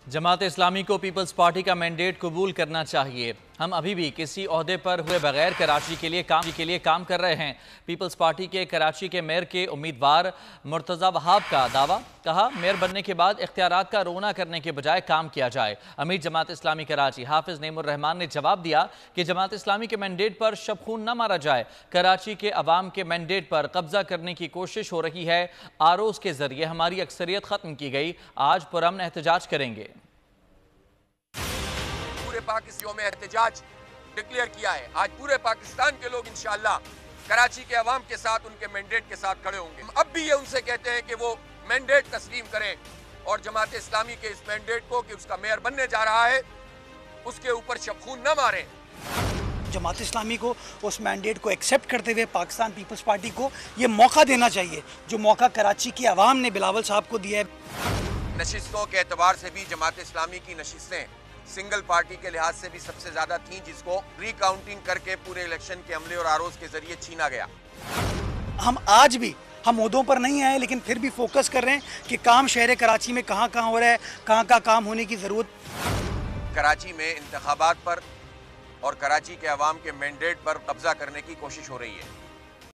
जमात इस्लामी को peoples party का mandate कबूल करना चाहिए। हम अभी भी किसी ओहदे पर हुए बगैर कराची के लिए काम कर रहे हैं। पीपल्स पार्टी के कराची के मेयर के उम्मीदवार मुर्तज़ा वहाब का दावा। कहा, मेयर बनने के बाद इख्तियारात का रोना करने के बजाय काम किया जाए। अमीर जमात इस्लामी कराची हाफिज नेमुर रहमान ने जवाब दिया कि जमात इस्लामी के मैंडेट पर शब खून न मारा जाए। कराची के अवाम के मैंडेट पर कब्जा करने की कोशिश हो रही है। आरोज के जरिए हमारी अक्सरियत खत्म की गई। आज पुरअमन एहतजाज करेंगे। पूरे पाकिस्तान में एहतजाज डिक्लेयर किया है। आज पूरे पाकिस्तान के लोग इंशाअल्लाह कराची के अवाम के साथ, उनके मैंडेट के साथ खड़े होंगे। अब भी ये उनसे कहते हैं कि वो मैंडेट तस्लीम करें और जमात इस्लामी के इस मैंडेट को कि उसका मेयर बनने जा रहा है उसके ऊपर शबखून न मारें। जमात इस्लामी को उस मैंडेट को एक्सेप्ट करते हुए पाकिस्तान पीपल्स पार्टी को ये मौका देना चाहिए जो मौका कराची की अवाम ने बिलावल साहब को दिया है। नशिस्तों के एतबार से भी जमात इस्लामी की नशिस्तें सिंगल पार्टी के लिहाज से भी सबसे ज्यादा थी, जिसको रिकाउंटिंग करके पूरे इलेक्शन के अमले और आरोज के जरिए छीना गया। हम आज भी हम ओहदों पर नहीं आए, लेकिन फिर भी फोकस कर रहे हैं कि काम शहर कराची में कहाँ कहाँ हो रहा है, कहाँ कहाँ काम होने की जरूरत। कराची में इंतखाबात पर और कराची के अवाम के मैंडेट पर कब्जा करने की कोशिश हो रही है।